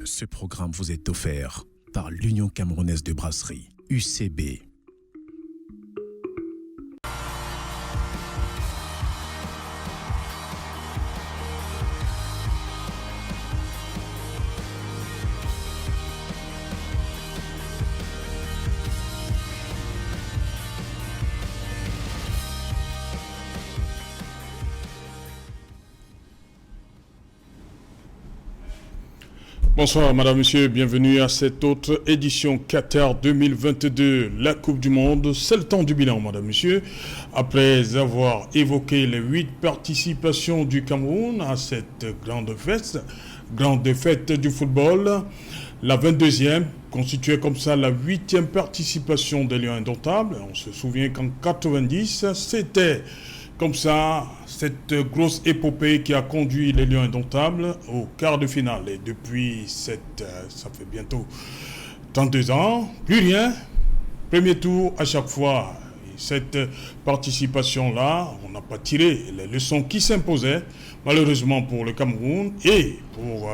Ce programme vous est offert par l'Union camerounaise de brasserie, UCB. Bonsoir Madame, Monsieur, bienvenue à cette autre édition Qatar 2022, la Coupe du Monde. C'est le temps du bilan Madame, Monsieur. Après avoir évoqué les 8 participations du Cameroun à cette grande fête du football, la 22e constituait comme ça la 8e participation des Lions Indomptables. On se souvient qu'en 90, c'était comme ça, cette grosse épopée qui a conduit les Lions Indomptables au quart de finale. Et depuis ça fait bientôt 32 ans, plus rien. Premier tour à chaque fois. Et cette participation-là, on n'a pas tiré les leçons qui s'imposaient, malheureusement pour le Cameroun. Et pour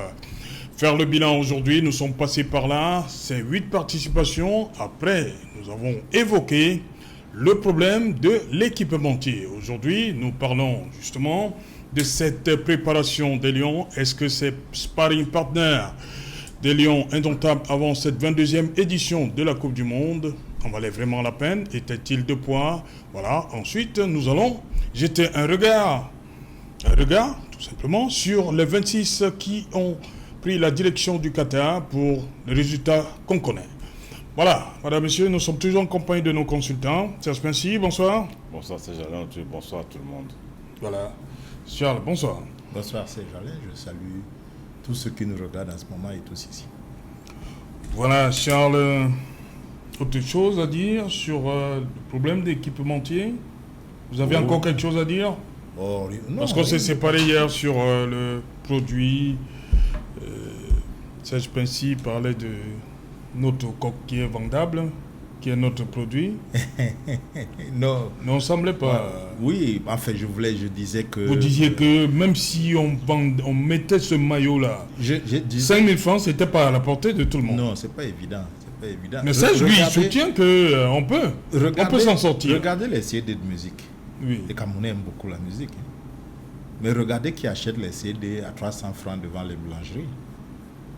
faire le bilan aujourd'hui, nous sommes passés par là. Ces 8 participations. Après, nous avons évoqué le problème de l'équipementier. Aujourd'hui, nous parlons justement de cette préparation des Lions. Est-ce que ces sparring partners des Lions Indomptables avant cette 22e édition de la Coupe du Monde en valait vraiment la peine? Était-il de poids? Voilà. Ensuite, nous allons jeter un regard, tout simplement, sur les 26 qui ont pris la direction du Qatar pour le résultat qu'on connaît. Voilà, madame, monsieur, nous sommes toujours en compagnie de nos consultants. Serge Pincy, bonsoir. Bonsoir, c'est Jalin, bonsoir à tout le monde. Voilà. Charles, bonsoir. Bonsoir, c'est Jalin, je salue tous ceux qui nous regardent en ce moment et tous ici. Voilà, Charles, autre chose à dire sur le problème d'équipementier? Vous avez encore quelque chose à dire? Non, parce qu'on s'est séparé hier sur le produit. Serge Pincy parlait de notre coque qui est vendable, qui est notre produit. Non. Mais on ne semblait pas. Oui, enfin, je disais que... Vous disiez que même si on mettait ce maillot-là, 5 000 francs, ce n'était pas à la portée de tout le monde. Non, c'est pas évident. Mais ça, lui, il soutient qu'on peut s'en sortir. Regardez les CD de musique. Oui. Les Camerounais aiment beaucoup la musique. Mais regardez qui achète les CD à 300 francs devant les boulangeries.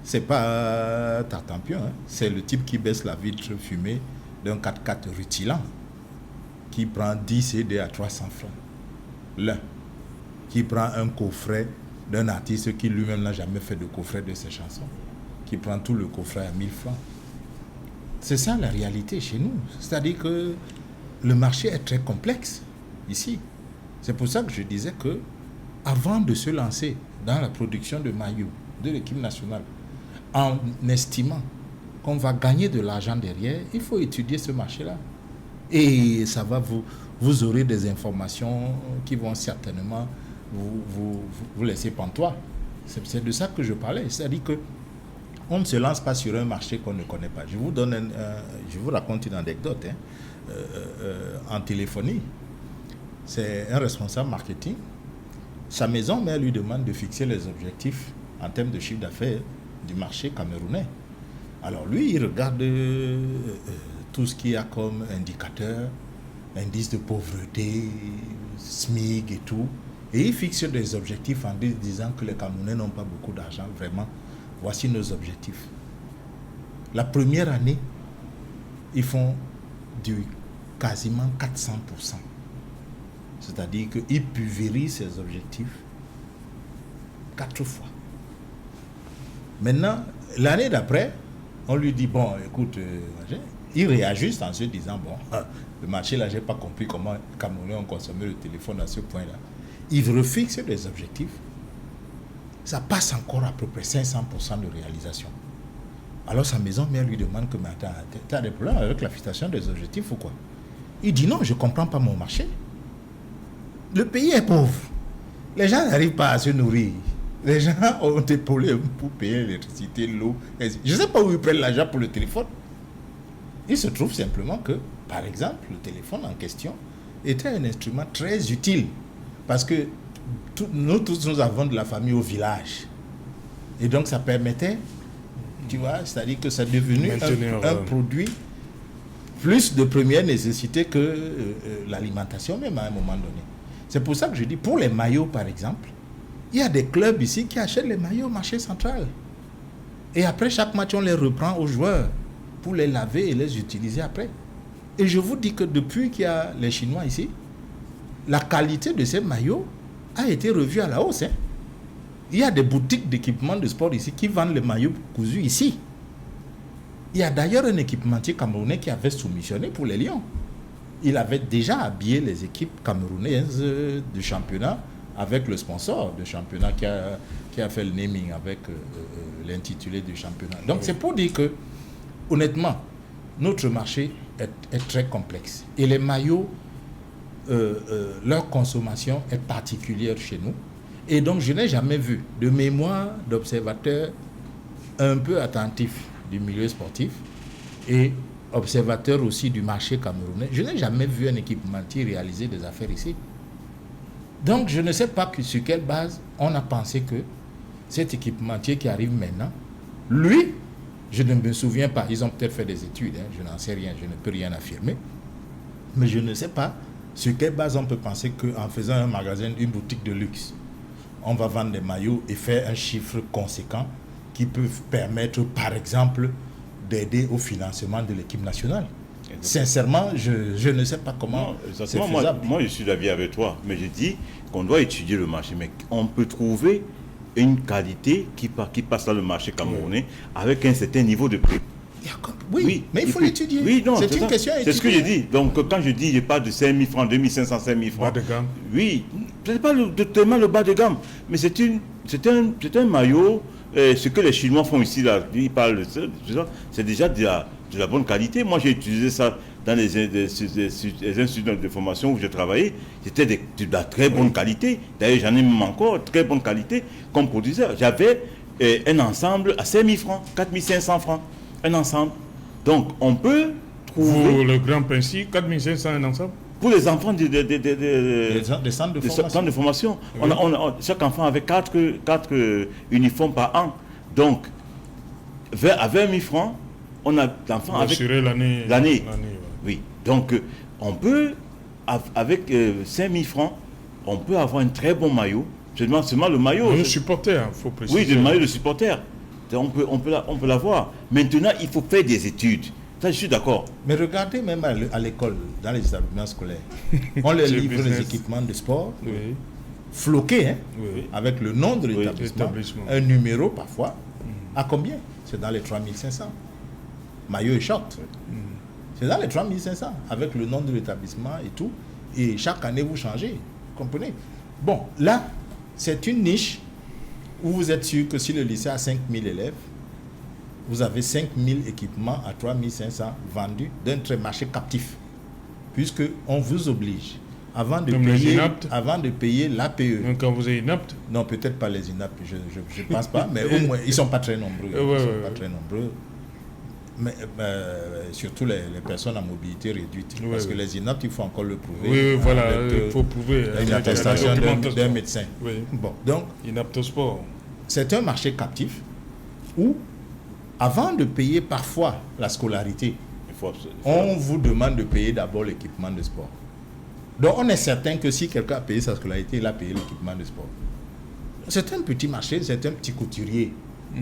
C'est pas Tartampion, hein. C'est le type qui baisse la vitre fumée d'un 4x4 rutilant, qui prend 10 CD à 300 francs. L'un, qui prend un coffret d'un artiste qui lui-même n'a jamais fait de coffret de ses chansons, qui prend tout le coffret à 1000 francs. C'est ça la réalité chez nous. C'est-à-dire que le marché est très complexe ici. C'est pour ça que je disais que avant de se lancer dans la production de maillots de l'équipe nationale, en estimant qu'on va gagner de l'argent derrière, il faut étudier ce marché-là. Et ça va vous aurez des informations qui vont certainement vous laisser pantois. C'est de ça que je parlais. C'est-à-dire qu'on ne se lance pas sur un marché qu'on ne connaît pas. Je vous raconte une anecdote. En téléphonie, c'est un responsable marketing. Sa maison mère lui demande de fixer les objectifs en termes de chiffre d'affaires du marché camerounais. Alors lui, il regarde tout ce qu'il y a comme indicateur, indice de pauvreté, SMIC et tout, et il fixe des objectifs en disant que les Camerounais n'ont pas beaucoup d'argent. Vraiment, voici nos objectifs. La première année, ils font du quasiment 400%. C'est-à-dire qu'ils pulvérisent ces objectifs 4 fois. Maintenant, l'année d'après, on lui dit, bon, écoute, il réajuste en se disant, bon, le marché là, je n'ai pas compris comment les Camerounais ont consommé le téléphone à ce point-là. Il refixe des objectifs. Ça passe encore à peu près 500% de réalisation. Alors sa maison mère lui demande que, mais attends, tu as des problèmes avec la fixation des objectifs ou quoi? Il dit, non, je ne comprends pas mon marché. Le pays est pauvre. Les gens n'arrivent pas à se nourrir. Les gens ont des problèmes pour payer l'électricité, l'eau. Je ne sais pas où ils prennent l'argent pour le téléphone. Il se trouve simplement que, par exemple, le téléphone en question était un instrument très utile. Parce que nous tous, nous avons de la famille au village. Et donc, ça permettait Tu vois, c'est-à-dire que c'est devenu Maintenir, un produit plus de première nécessité que l'alimentation même à un moment donné. C'est pour ça que je dis, pour les maillots par exemple, il y a des clubs ici qui achètent les maillots au marché central. Et après chaque match, on les reprend aux joueurs pour les laver et les utiliser après. Et je vous dis que depuis qu'il y a les Chinois ici, la qualité de ces maillots a été revue à la hausse. Hein. Il y a des boutiques d'équipement de sport ici qui vendent les maillots cousus ici. Il y a d'ailleurs un équipementier camerounais qui avait soumissionné pour les Lions. Il avait déjà habillé les équipes camerounaises du championnat avec le sponsor du championnat qui a fait le naming avec l'intitulé du championnat. Donc c'est pour dire que, honnêtement, notre marché est très complexe. Et les maillots, leur consommation est particulière chez nous. Et donc je n'ai jamais vu de mémoire d'observateur un peu attentif du milieu sportif et observateur aussi du marché camerounais. Je n'ai jamais vu un équipementier réaliser des affaires ici. Donc je ne sais pas sur quelle base on a pensé que cet équipementier qui arrive maintenant, lui, je ne me souviens pas, ils ont peut-être fait des études, hein, je n'en sais rien, je ne peux rien affirmer, mais je ne sais pas sur quelle base on peut penser qu'en faisant un magasin, une boutique de luxe, on va vendre des maillots et faire un chiffre conséquent qui peut permettre, par exemple, d'aider au financement de l'équipe nationale. Sincèrement, je ne sais pas comment c'est faisable. Moi, je suis d'avis avec toi, mais je dis qu'on doit étudier le marché, mais on peut trouver une qualité qui passe dans le marché camerounais avec un certain niveau de prix. Oui, mais il faut l'étudier. Oui, non, c'est une question à étudier. C'est ce que j'ai dit. Donc, quand je dis, je parle de 5 000 francs, 2 500, 5 000 francs. Bas de gamme. Oui, ce n'est pas tellement le bas de gamme, mais c'est un maillot. Ce que les Chinois font ici, là, ils parlent de ça, c'est déjà de la bonne qualité. Moi, j'ai utilisé ça dans les instituts de formation où j'ai travaillé. C'était de la très bonne qualité. D'ailleurs, j'en ai même encore, très bonne qualité, comme producteur. J'avais un ensemble à 5 000 francs, 4 500 francs, un ensemble. Donc, on peut trouver... Pour le grand principe, 4 500 un ensemble. Pour les enfants des centres de formation. Oui. Chaque enfant avait 4 uniformes par an. Donc, à 20 000 francs, on a l'enfant avec... Assurer l'année. Ouais. Oui. Donc, on peut, avec 5 000 francs, on peut avoir un très bon maillot. Seulement le maillot... Le supporter, il faut préciser. Oui, le maillot de supporter. On peut l'avoir. Maintenant, il faut faire des études. Ça, je suis d'accord. Mais regardez même à l'école, dans les établissements scolaires, on leur livre les équipements de sport, floqués, hein, avec le nom de l'établissement, un numéro parfois. À combien? C'est dans les 3 500. Maillot et short. C'est dans les 3 500, avec le nom de l'établissement et tout. Et chaque année, vous changez. Vous comprenez? Bon, là, c'est une niche où vous êtes sûr que si le lycée a 5 000 élèves, vous avez 5 000 équipements à 3 500 vendus d'un très marché captif. Puisqu'on vous oblige, avant de payer l'APE. Même quand vous êtes inapte? Non, peut-être pas les inaptes, je ne pense pas, mais au moins, ils ne sont pas très nombreux. Très nombreux. Mais surtout les personnes à mobilité réduite. Parce que les inaptes, il faut encore le prouver. Oui, voilà, il faut prouver. Une attestation d'un médecin. Oui. Bon, donc, inapte au sport. C'est un marché captif où, avant de payer parfois la scolarité, on vous demande de payer d'abord l'équipement de sport. Donc on est certain que si quelqu'un a payé sa scolarité, il a payé l'équipement de sport. C'est un petit marché, c'est un petit couturier,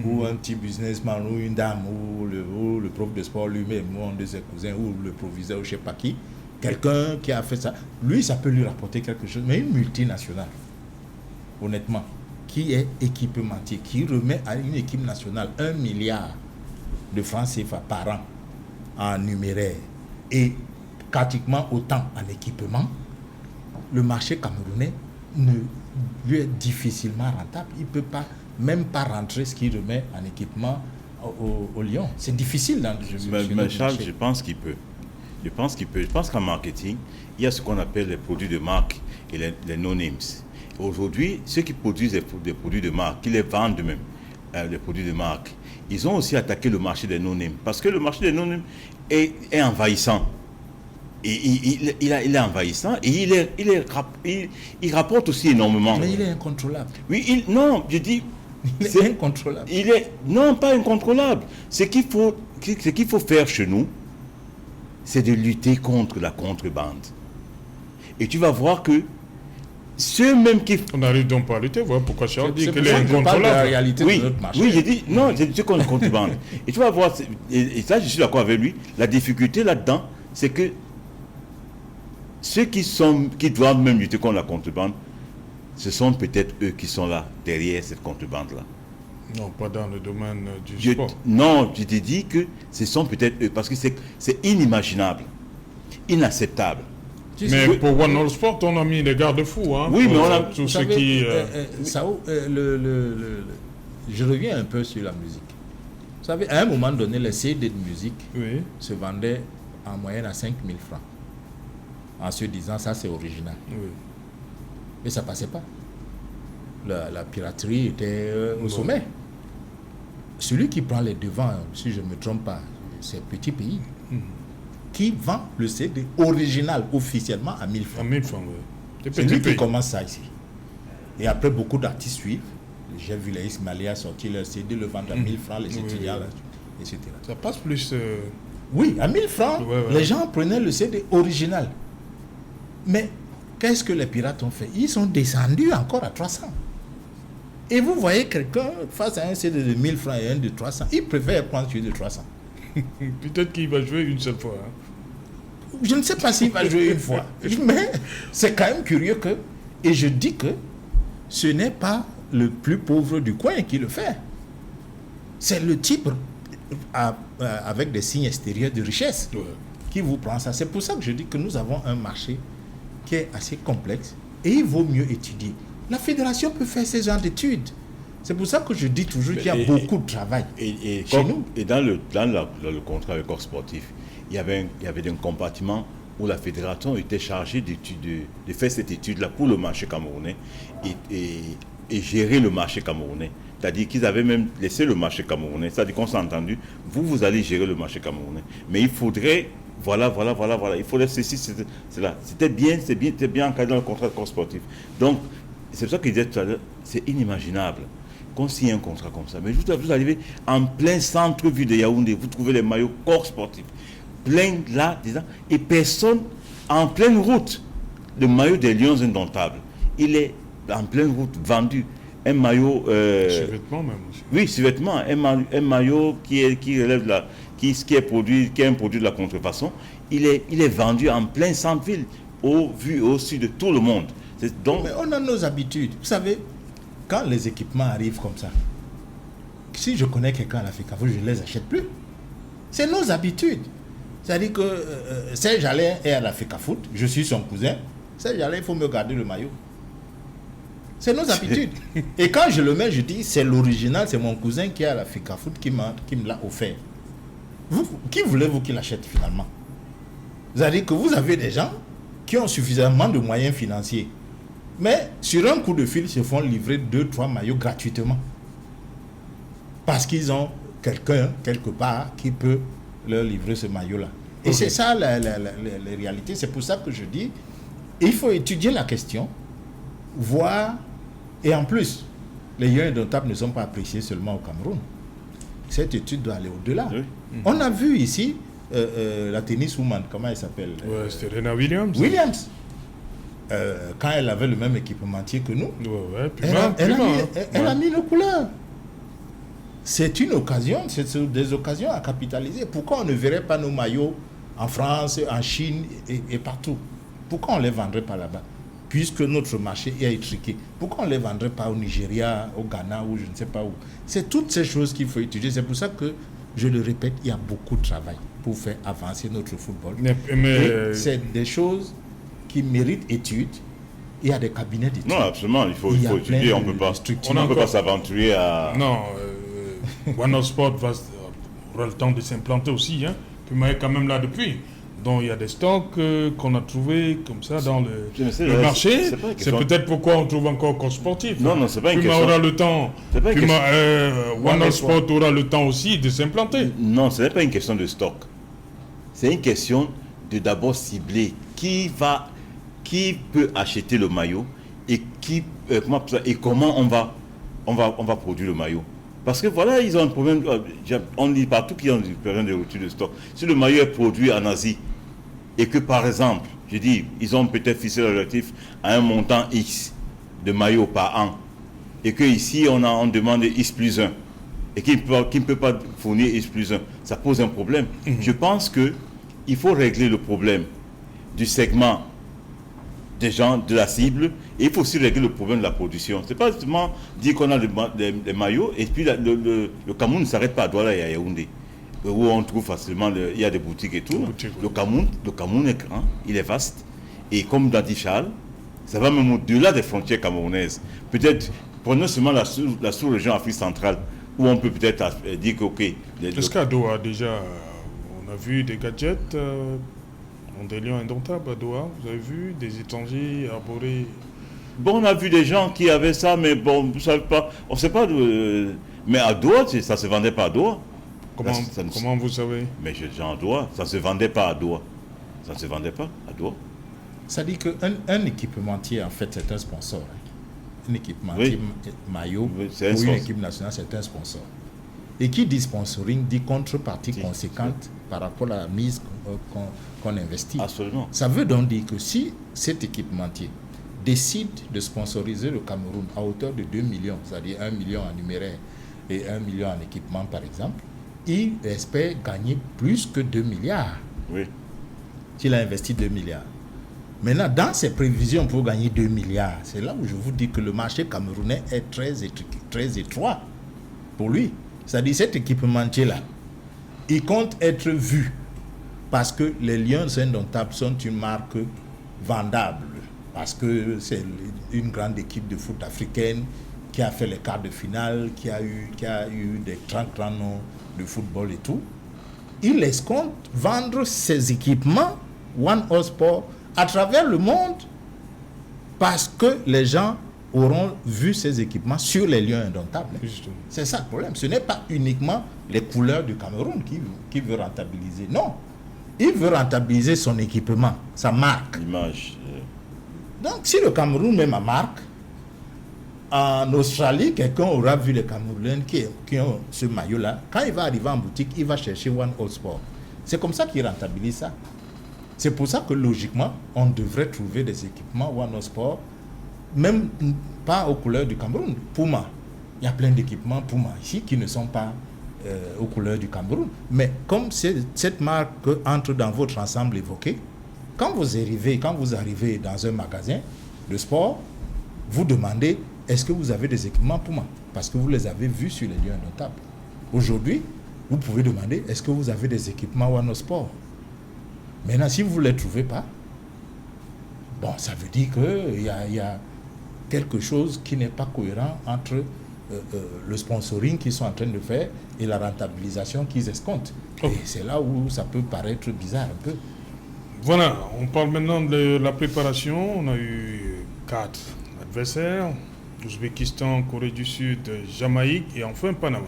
ou un petit businessman, ou une dame, ou le prof de sport lui-même, ou un de ses cousins, ou le proviseur, ou je ne sais pas qui. Quelqu'un qui a fait ça, lui, ça peut lui rapporter quelque chose. Mais une multinationale, honnêtement, qui est équipementier, qui remet à une équipe nationale 1 milliard de francs CFA par an en numéraire et pratiquement autant en équipement, le marché camerounais lui est difficilement rentable. Il ne peut pas, même pas rentrer ce qu'il remet en équipement au Lyon. C'est difficile dans le Mais Charles, je pense qu'il peut. Je pense qu'en marketing, il y a ce qu'on appelle les produits de marque et les no-names. Aujourd'hui, ceux qui produisent des produits de marque, qui les vendent même, les produits de marque, ils ont aussi attaqué le marché des no-names. Parce que le marché des no-names est envahissant. Et il est envahissant et il rapporte aussi énormément. Mais il est incontrôlable. Oui, non, je dis, Il est incontrôlable. Non, pas incontrôlable. Ce qu'il faut faire chez nous, c'est de lutter contre la contrebande. Et tu vas voir que ceux même qui... On n'arrive donc pas à lutter, voilà pourquoi Charles dit C'est que pour les ça que je parle de la incontrôlables. réalité Oui, de notre marché. oui, j'ai dit, non, j'ai dit contre la contrebande. Et tu vas voir, et ça je suis d'accord avec lui, la difficulté là-dedans, c'est que ceux qui doivent même lutter contre la contrebande, ce sont peut-être eux qui sont là, derrière cette contrebande-là. Non, pas dans le domaine du sport. Non, je t'ai dit que ce sont peut-être eux, parce que c'est inimaginable, inacceptable. Mais pour One All Sport, on a mis des garde-fous. Hein, Oui, mais on a... Tout Vous ce savez, qui... Sao, je reviens un peu sur la musique. Vous savez, à un moment donné, les CD de musique Oui. se vendaient en moyenne à 5 000 francs. En se disant, ça c'est original. Oui. Mais ça passait pas. La piraterie était au sommet. Celui qui prend les devants, si je ne me trompe pas, c'est Petit Pays, qui vend le CD original officiellement à 1000 À francs. 1000 francs, oui. C'est C'est petit lui qui pays. commence ça ici. Et après, beaucoup d'artistes suivent. J'ai vu les Ismailia sortir leur CD, le vendre à 1000 francs, les Oui, étudiants, oui. là, etc. Ça passe plus... Oui, à 1000 francs, Ouais, ouais. les gens prenaient le CD original. Mais qu'est-ce que les pirates ont fait? Ils sont descendus encore à 300. Et vous voyez quelqu'un face à un CD de 1000 francs et un de 300, il préfère prendre celui de 300. Peut-être qu'il va jouer une seule fois. Hein. Je ne sais pas s'il va jouer une fois. Mais c'est quand même curieux que... Et je dis que ce n'est pas le plus pauvre du coin qui le fait. C'est le type avec des signes extérieurs de richesse Ouais. qui vous prend ça. C'est pour ça que je dis que nous avons un marché qui est assez complexe et il vaut mieux étudier. La fédération peut faire ce genre d'études. C'est pour ça que je dis toujours qu'il y a beaucoup de travail. Et Chez nous. Et dans le contrat avec corps sportif, il y avait un compartiment où la fédération était chargée de faire cette étude-là pour le marché camerounais et gérer le marché camerounais. C'est-à-dire qu'ils avaient même laissé le marché camerounais. C'est-à-dire qu'on s'est entendu, vous allez gérer le marché camerounais. Mais il faudrait, voilà. Il faudrait ceci, cela. C'était bien encadré dans le contrat de corps sportif. Donc, c'est pour ça que je disais tout à l'heure, c'est inimaginable qu'on signe un contrat comme ça. Mais vous arrivez en plein centre-ville de Yaoundé, vous trouvez les maillots corps sportifs, plein là, et personne, en pleine route, le maillot des Lions Indomptables, il est en pleine route vendu. Un maillot... Vêtements même aussi. Oui, sur vêtements. Un maillot qui relève qui est un produit de la contrefaçon, il est vendu en plein centre-ville, au vu au su de tout le monde. Donc, Mais on a nos habitudes. Vous savez, quand les équipements arrivent comme ça, si je connais quelqu'un à la FECAFOOT, je ne les achète plus. C'est nos habitudes. C'est-à-dire que Serge Alain est à la FECAFOOT, je suis son cousin. Serge Alain, il faut me garder le maillot. C'est nos habitudes. Et quand je le mets, je dis, c'est l'original, c'est mon cousin qui est à la FECAFOOT qui me l'a offert. Qui voulez-vous qu'il achète finalement? C'est-à-dire que vous avez des gens qui ont suffisamment de moyens financiers. Mais sur un coup de fil, ils se font livrer 2-3 maillots gratuitement. Parce qu'ils ont quelqu'un, quelque part, qui peut leur livrer ce maillot-là. Et c'est ça la réalité. C'est pour ça que je dis, il faut étudier la question, voir, et en plus, les Lions Indomptables ne sont pas appréciés seulement au Cameroun. Cette étude doit aller au-delà. Oui. On a vu ici la tenniswoman, comment elle s'appelle? Ouais, c'était Serena Williams. Williams. Quand elle avait le même équipementier que nous, Ouais, elle a mis nos couleurs. C'est une occasion, c'est des occasions à capitaliser. Pourquoi on ne verrait pas nos maillots en France, en Chine et partout? Pourquoi on ne les vendrait pas là-bas? Puisque notre marché est étriqué. Pourquoi on ne les vendrait pas au Nigeria, au Ghana ou je ne sais pas où? C'est toutes ces choses qu'il faut étudier. C'est pour ça que, je le répète, il y a beaucoup de travail pour faire avancer notre football. Et c'est des choses qui méritent étude. Il y a des cabinets d'études. non, absolument, il faut étudier. On ne peut pas s'aventurer à... Non, One All Sport aura le temps de s'implanter aussi. Hein. Puma est quand même là depuis. Donc il y a des stocks qu'on a trouvés comme ça dans le marché. C'est peut-être pourquoi on trouve encore corps sportif. Non, c'est pas une Puma question. aura le temps. One All Sport aura le temps aussi de s'implanter. Non, ce n'est pas une question de stock. C'est une question de d'abord cibler qui peut acheter le maillot et comment on on va produire le maillot. Parce que voilà, ils ont un problème, on dit partout qu'ils ont un problème de rupture de stock. Si le maillot est produit en Asie, et que par exemple, je dis, ils ont peut-être fixé l'objectif à un montant X de maillots par an, et qu'ici on demande X plus 1, et qu'il ne peut pas fournir X plus 1, ça pose un problème. Je pense qu'il faut régler le problème du segment des gens, de la cible, et il faut aussi régler le problème de la production. C'est pas seulement dire qu'on a des maillots, et puis le Cameroun ne s'arrête pas à Douala et à Yaoundé, où on trouve facilement, il y a des boutiques et tout. Le Cameroun est grand, il est vaste, et comme l'a dit Charles, ça va même au-delà des frontières camerounaises. Peut-être, prenons seulement la sous-région Afrique centrale, où on peut peut-être dire que, ok... Est-ce qu'à Doha, déjà, on a vu des gadgets des lions indomptables à Doha, vous avez vu des étrangers arborer. Bon, on a vu des gens qui avaient ça, mais bon, on ne sait pas. Mais à Doha, ça ne se vendait pas à Doha. Comment vous savez? Mais gens à Doha, ça ne se vendait pas à Doha. Ça ne se vendait pas à Doha. Ça dit qu'un équipementier, en fait, c'est un sponsor. Un équipementier maillot pour une équipe nationale, c'est un sponsor. Et qui dit sponsoring dit contrepartie conséquente par rapport à la mise qu'on investit. Absolument. Ça veut donc dire que si cet équipementier décide de sponsoriser le Cameroun à hauteur de 2 millions, c'est-à-dire 1 million en numéraire et 1 million en équipement par exemple, il espère gagner plus que 2 milliards. Oui. S'il a investi 2 milliards. Maintenant, dans ses prévisions pour gagner 2 milliards, c'est là où je vous dis que le marché camerounais est très étroit pour lui. C'est-à-dire cet équipementier-là, il compte être vu parce que les Lions indomptables sont une marque vendable. Parce que c'est une grande équipe de foot africaine qui a fait les quarts de finale, qui a eu des 30 grands noms de football et tout. Il escompte vendre ses équipements One All Sport à travers le monde parce que les gens auront vu ces équipements sur les lieux indomptables. C'est ça le problème. Ce n'est pas uniquement les couleurs du Cameroun qui veut rentabiliser. Non. Il veut rentabiliser son équipement, sa marque. L'image. Donc, si le Cameroun met ma marque, en Australie, quelqu'un aura vu les Camerounais qui ont ce maillot-là. Quand il va arriver en boutique, il va chercher One All Sport. C'est comme ça qu'il rentabilise ça. C'est pour ça que logiquement, on devrait trouver des équipements One All Sport, même pas aux couleurs du Cameroun. Puma, il y a plein d'équipements Puma ici qui ne sont pas aux couleurs du Cameroun. Mais comme cette marque entre dans votre ensemble évoqué, quand vous arrivez dans un magasin de sport, vous demandez est-ce que vous avez des équipements Puma? Parce que vous les avez vus sur les lieux notables. Aujourd'hui, vous pouvez demander est-ce que vous avez des équipements One Sport? Maintenant, si vous ne les trouvez pas, bon, ça veut dire qu'il y a quelque chose qui n'est pas cohérent entre le sponsoring qu'ils sont en train de faire et la rentabilisation qu'ils escomptent. Et c'est là où ça peut paraître bizarre un peu. Voilà, on parle maintenant de la préparation. On a eu 4 adversaires, l'Ouzbékistan, Corée du Sud, Jamaïque et enfin Panama.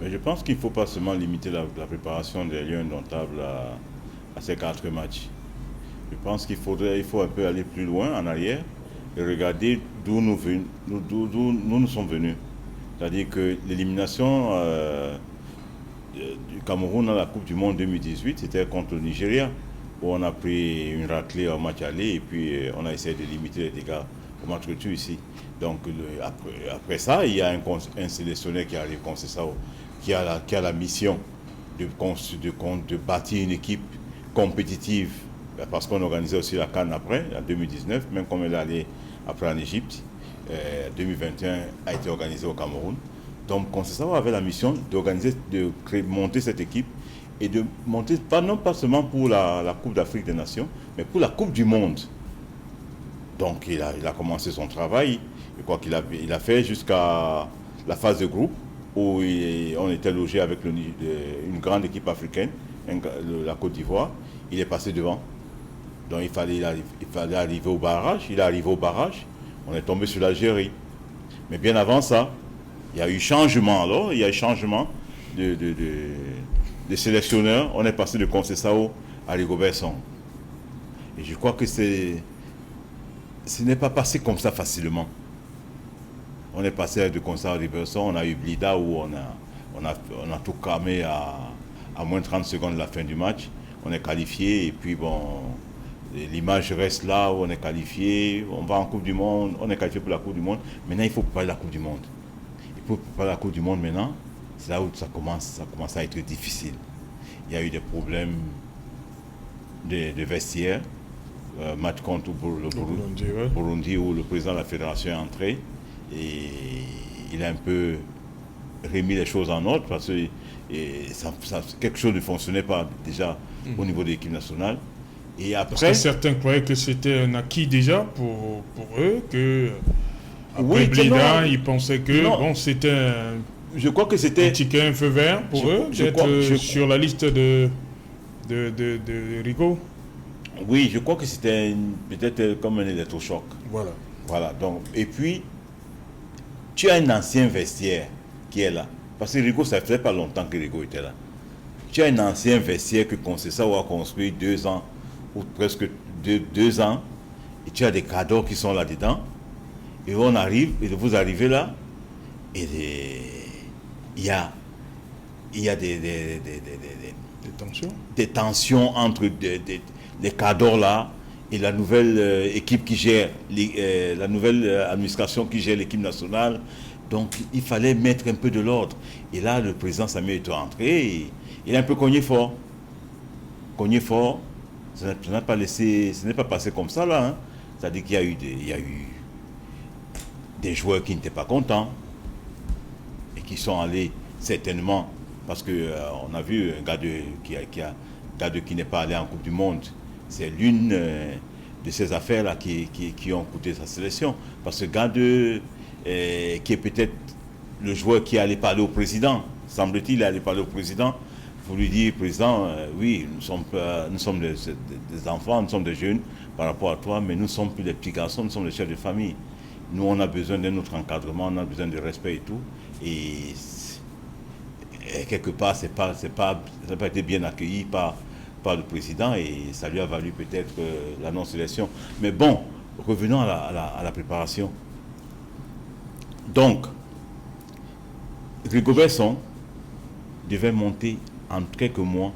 Mais je pense qu'il ne faut pas seulement limiter la préparation des lieux indomptables à ces 4 matchs. Je pense qu'il faut un peu aller plus loin en arrière et regarder d'où nous sommes venus. C'est-à-dire que l'élimination du Cameroun dans la Coupe du Monde 2018, c'était contre le Nigeria, où on a pris une raclée au match aller et puis on a essayé de limiter les dégâts au match retour ici. Donc après ça, il y a un sélectionneur qui arrive, qui a la mission de bâtir une équipe compétitive, parce qu'on organisait aussi la CAN après, en 2019, même comme elle est allée après en Égypte. 2021 a été organisé au Cameroun. Donc Conceição avait la mission monter cette équipe et de monter, non pas seulement pour la Coupe d'Afrique des Nations, mais pour la Coupe du Monde. Donc il a commencé son travail. Je crois qu'il a fait jusqu'à la phase de groupe où on était logé avec une grande équipe africaine, la Côte d'Ivoire. Il est passé devant. Donc il fallait arriver au barrage. Il est arrivé au barrage. On est tombé sur l'Algérie. Mais bien avant ça, il y a eu changement alors. Il y a eu changement de sélectionneur. On est passé de Conceição à Rigobert Song. Et je crois que ce n'est pas passé comme ça facilement. On est passé de Constant à Riverson, on a eu Blida où on a tout cramé à moins de 30 secondes de la fin du match. On est qualifié et puis bon, l'image reste là où on est qualifié. On va en Coupe du Monde, on est qualifié pour la Coupe du Monde. Maintenant, il faut préparer la Coupe du Monde. Il faut préparer la Coupe du Monde maintenant. C'est là où ça commence à être difficile. Il y a eu des problèmes de vestiaire. Match contre le Burundi où le président de la fédération est entré et il a un peu remis les choses en ordre parce que quelque chose ne fonctionnait pas déjà au niveau de l'équipe nationale. Et après, parce que certains croyaient que c'était un acquis déjà pour eux, que après Blida, ils pensaient que c'était je crois que c'était un ticket, un feu vert pour eux d'être sur la liste de Rico. Oui, je crois que c'était peut-être comme un électrochoc. Voilà. Donc, et puis, tu as un ancien vestiaire qui est là. Parce que Rico, ça ne fait pas longtemps que Rico était là. Tu as un ancien vestiaire que Conceição a construit 2 ans, ou presque 2 ans, et tu as des cadors qui sont là-dedans. Et on arrive, et vous arrivez là, et il y a des tensions entre les cadors là et la nouvelle équipe qui gère, la nouvelle administration qui gère l'équipe nationale. Donc il fallait mettre un peu de l'ordre. Et là, le président Samuel est entré et il a un peu cogné fort. Ça n'a pas laissé, ce n'est pas passé comme ça là. Hein. C'est-à-dire qu'il y a eu des joueurs qui n'étaient pas contents et qui sont allés certainement parce que on a vu un gars qui n'est pas allé en Coupe du Monde. C'est l'une de ces affaires-là qui ont coûté sa sélection. Parce que Gade, qui est peut-être le joueur qui allait parler au président, semble-t-il, aller parler au président, pour lui dire, président, oui, nous sommes des enfants, nous sommes des jeunes par rapport à toi, mais nous ne sommes plus des petits garçons, nous sommes des chefs de famille. Nous, on a besoin d'un autre encadrement, on a besoin de respect et tout. Et quelque part, ça n'a pas été bien accueilli par le président et ça lui a valu peut-être la non-sélection. Mais bon, revenons à la préparation. Donc, Rigobert Song devait monter en quelques mois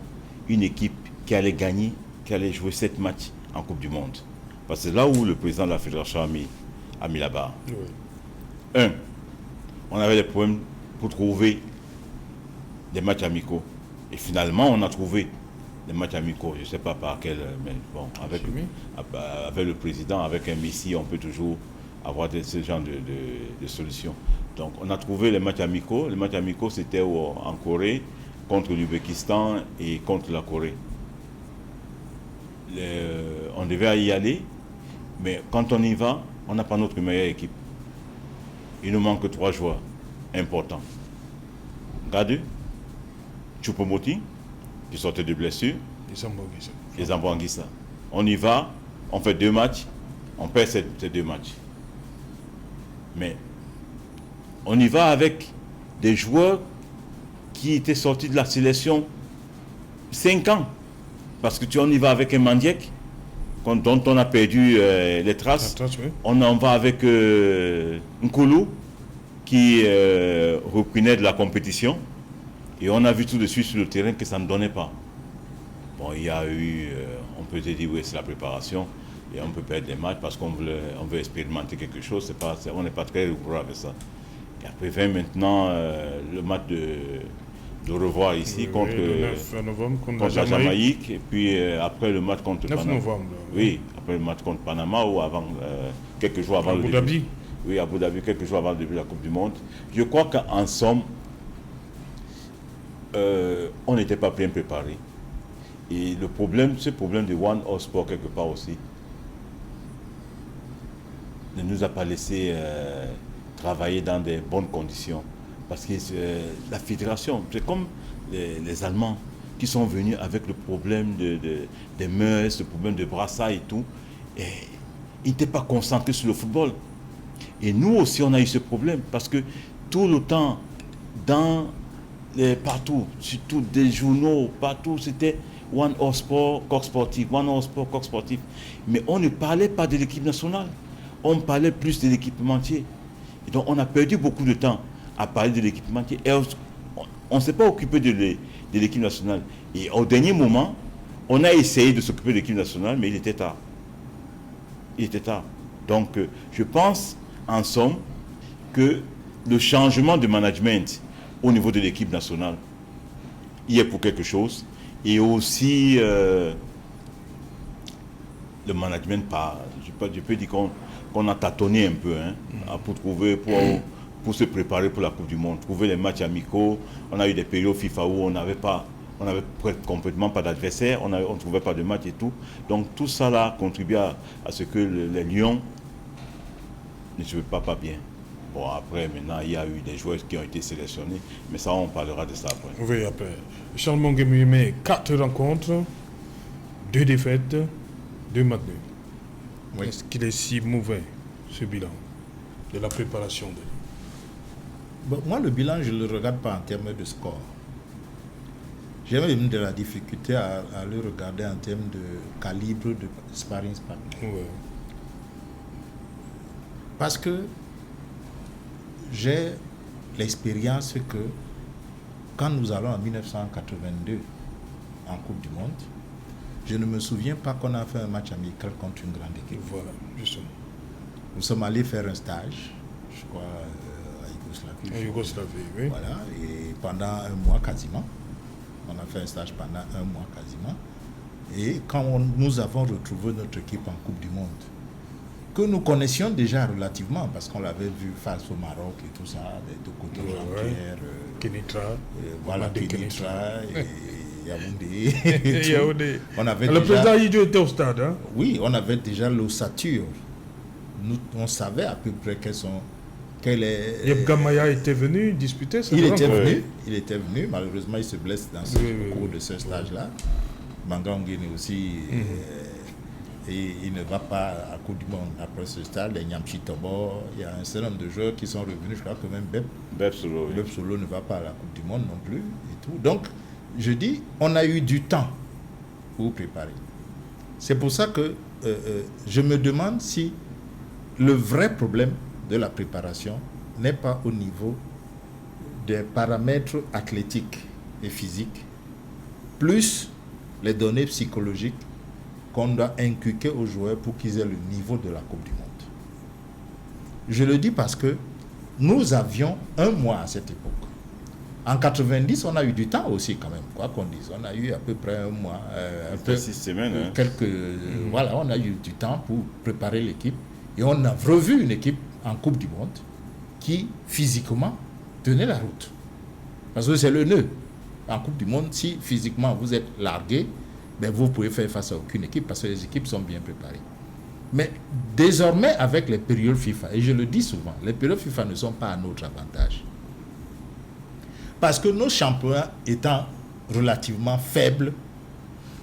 une équipe qui allait gagner, qui allait jouer 7 matchs en Coupe du Monde. Parce que c'est là où le président de la fédération a mis la barre. Oui. On avait des problèmes pour trouver des matchs amicaux. Et finalement, on a trouvé des matchs amicaux. Je ne sais pas par quel, mais bon, avec le président, avec un Messi, on peut toujours avoir ce genre de solutions. Donc, on a trouvé les matchs amicaux. Les matchs amicaux, c'était en Corée, contre l'Ouzbékistan et contre la Corée. On devait y aller, mais quand on y va, on n'a pas notre meilleure équipe. Il nous manque 3 joueurs importants. Gade, Choupo-Moting, qui sortait de blessure, et Zambo Anguissa. On y va, on fait 2 matchs, on perd ces 2 matchs. Mais on y va avec des joueurs qui étaient sortis de la sélection 5 ans. Parce que on y va avec un Mandiek, dont on a perdu les traces. Oui. On en va avec Nkoulou, qui reprenait de la compétition. Et on a vu tout de suite sur le terrain que ça ne donnait pas. Bon, il y a eu, on peut se dire, oui, c'est la préparation. Et on peut perdre des matchs parce qu'on veut expérimenter quelque chose. On n'est pas très rigoureux avec ça. Et après, vient maintenant le match de revoir ici contre, le 9 novembre contre la Jamaïque. Et puis après le match contre 9 Panama. Novembre. Oui, après le match contre Panama ou avant, quelques jours avant le début. Abu Dhabi. Oui, à Abu Dhabi, quelques jours avant le début de la Coupe du Monde. Je crois qu'en somme, on n'était pas bien préparé. Et le problème, ce problème de One All Sport quelque part aussi, ne nous a pas laissé travailler dans des bonnes conditions. Parce que la fédération, c'est comme les Allemands qui sont venus avec le problème des mœurs, le problème de brassard et tout. Et ils n'étaient pas concentrés sur le football. Et nous aussi, on a eu ce problème parce que tout le temps, partout, surtout des journaux, partout, c'était One All Sport, Coq Sportif, One All Sport, Coq Sportif. Mais on ne parlait pas de l'équipe nationale. On parlait plus de l'équipementier. Et donc, on a perdu beaucoup de temps à parler de l'équipementier. Et on ne s'est pas occupé de l'équipe nationale. Et au dernier moment, on a essayé de s'occuper de l'équipe nationale, mais il était tard. Il était tard. Donc, je pense, en somme, que le changement de management au niveau de l'équipe nationale, il est pour quelque chose. Et aussi, le management, je peux dire qu'on a tâtonné un peu pour se préparer pour la Coupe du Monde. Trouver les matchs amicaux. On a eu des périodes FIFA où on n'avait complètement pas d'adversaire, on ne trouvait pas de match et tout. Donc tout ça là contribue à ce que les Lions ne se pas bien. Bon, après, maintenant, il y a eu des joueurs qui ont été sélectionnés, mais ça, on parlera de ça après. Oui, après. Charles Monguemuyeme, 4 rencontres, 2 défaites, 2 matchs nuls. Oui. Est-ce qu'il est si mauvais, ce bilan de la préparation de... Bon, moi, le bilan, je ne le regarde pas en termes de score. J'ai même de la difficulté à le regarder en termes de calibre de sparring partner. Ouais. Parce que j'ai l'expérience que quand nous allons en 1982 en Coupe du Monde, je ne me souviens pas qu'on a fait un match amical contre une grande équipe. Voilà, justement. Nous sommes allés faire un stage, je crois, à Yougoslavie, oui. Voilà, et pendant un mois quasiment. On a fait un stage pendant un mois quasiment. Et quand nous avons retrouvé notre équipe en Coupe du Monde, que nous connaissions déjà relativement, parce qu'on l'avait vu face au Maroc et tout ça, de côté Jean-Pierre, Kenitra, voilà, Kenitra et Yaoundé. Yaoundé. Le président Idio était au stade. Hein? Oui, on avait déjà l'ossature. On savait à peu près Yep Gamaya était venu disputer cette rencontre. Il était venu, malheureusement il se blesse dans au cours de ce stage-là. Mangangene aussi, et il ne va pas à Coupe du Monde après ce stade. Les Nyamchi Tobo, il y a un certain nombre de joueurs qui sont revenus, je crois que même Beb Solo ne va pas à la Coupe du Monde non plus. Et tout. Donc, je dis, on a eu du temps pour préparer. C'est pour ça que je me demande si le vrai problème de la préparation n'est pas au niveau des paramètres athlétiques et physiques, plus les données psychologiques qu'on doit inculquer aux joueurs pour qu'ils aient le niveau de la Coupe du Monde. Je le dis parce que nous avions un mois à cette époque. En 90, on a eu du temps aussi quand même, quoi qu'on dise. On a eu à peu près un mois, 6 semaines. Voilà, on a eu du temps pour préparer l'équipe. Et on a revu une équipe en Coupe du Monde qui, physiquement, tenait la route. Parce que c'est le nœud. En Coupe du Monde, si physiquement vous êtes largué, ben vous pouvez faire face à aucune équipe parce que les équipes sont bien préparées. Mais désormais, avec les périodes FIFA, et je le dis souvent, les périodes FIFA ne sont pas à notre avantage. Parce que nos championnats étant relativement faibles,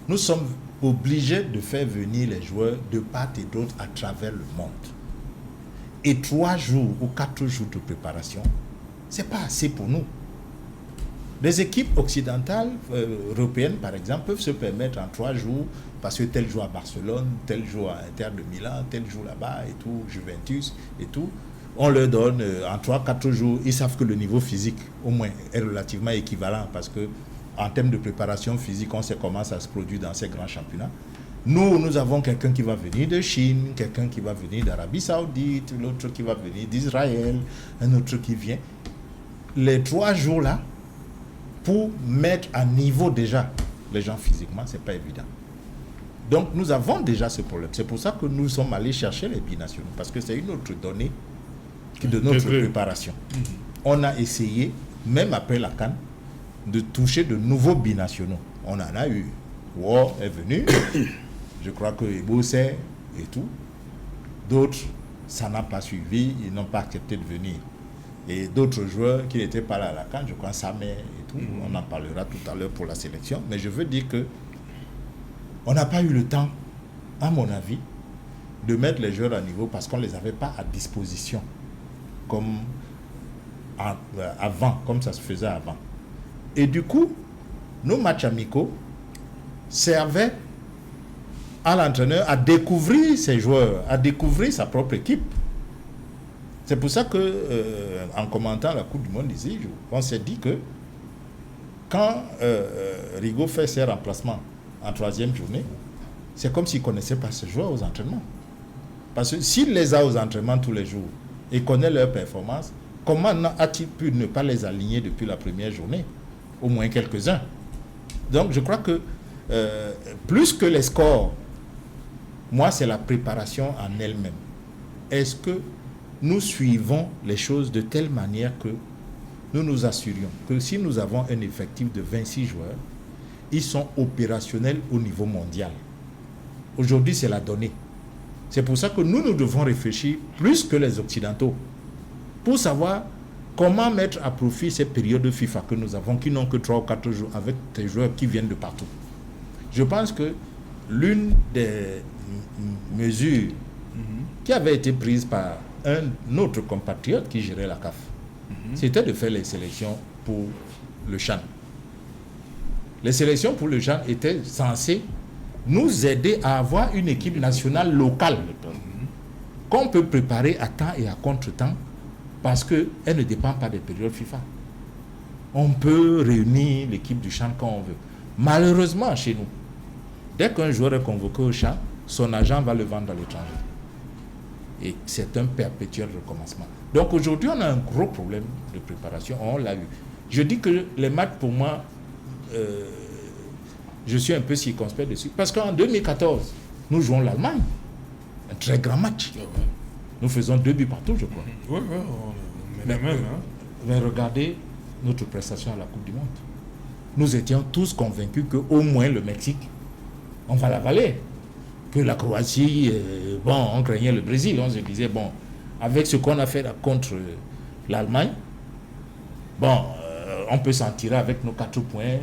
nous sommes obligés de faire venir les joueurs de part et d'autre à travers le monde. Et 3 jours ou 4 jours de préparation, ce n'est pas assez pour nous. Les équipes occidentales, européennes par exemple, peuvent se permettre en 3 jours, parce que tel joue à Barcelone, tel joue à Inter de Milan, tel joue là-bas et tout, Juventus et tout. On leur donne en 3-4 jours, ils savent que le niveau physique au moins est relativement équivalent parce que en termes de préparation physique, on sait comment ça se produit dans ces grands championnats. Nous avons quelqu'un qui va venir de Chine, quelqu'un qui va venir d'Arabie Saoudite, l'autre qui va venir d'Israël, un autre qui vient. Les 3 jours-là, pour mettre à niveau déjà les gens physiquement, ce n'est pas évident. Donc nous avons déjà ce problème. C'est pour ça que nous sommes allés chercher les binationaux, parce que c'est une autre donnée de notre préparation. On a essayé, même après la CAN, de toucher de nouveaux binationaux. On en a eu. War est venu. Je crois que Ebo sait et tout. D'autres, ça n'a pas suivi. Ils n'ont pas accepté de venir. Et d'autres joueurs qui n'étaient pas là à la CAN, je crois Samer et tout. On en parlera tout à l'heure pour la sélection. Mais je veux dire que on n'a pas eu le temps, à mon avis, de mettre les joueurs à niveau parce qu'on ne les avait pas à disposition comme avant, comme ça se faisait avant. Et du coup, nos matchs amicaux servaient à l'entraîneur à découvrir ses joueurs, à découvrir sa propre équipe. C'est pour ça que, en commentant la Coupe du Monde ici, on s'est dit que quand Rigaud fait ses remplacements en 3e journée, c'est comme s'il ne connaissait pas ses joueurs aux entraînements. Parce que s'il les a aux entraînements tous les jours et connaît leurs performances, comment a-t-il pu ne pas les aligner depuis la première journée? Au moins quelques-uns. Donc je crois que plus que les scores, moi c'est la préparation en elle-même. Est-ce que nous suivons les choses de telle manière que nous nous assurions que si nous avons un effectif de 26 joueurs, ils sont opérationnels au niveau mondial. Aujourd'hui, c'est la donnée. C'est pour ça que nous devons réfléchir plus que les Occidentaux pour savoir comment mettre à profit ces périodes de FIFA que nous avons, qui n'ont que 3 ou 4 jours, avec des joueurs qui viennent de partout. Je pense que l'une des mesures qui avait été prise par un autre compatriote qui gérait la CAF, c'était de faire les sélections pour le CHAN. Les sélections pour le CHAN étaient censées nous aider à avoir une équipe nationale locale qu'on peut préparer à temps et à contre-temps parce qu'elle ne dépend pas des périodes FIFA. On peut réunir l'équipe du CHAN quand on veut. Malheureusement, chez nous, dès qu'un joueur est convoqué au CHAN, son agent va le vendre à l'étranger. Et c'est un perpétuel recommencement. Donc aujourd'hui, on a un gros problème de préparation. On l'a eu. Je dis que les matchs, pour moi, je suis un peu circonspect dessus. Parce qu'en 2014, nous jouons l'Allemagne. Un très grand match. Nous faisons 2 buts partout, je crois. Oui, Mais regardez notre prestation à la Coupe du Monde. Nous étions tous convaincus qu'au moins le Mexique, on va l'avaler. Que la Croatie, on craignait le Brésil. On se disait, avec ce qu'on a fait là contre l'Allemagne, on peut s'en tirer avec nos 4 points.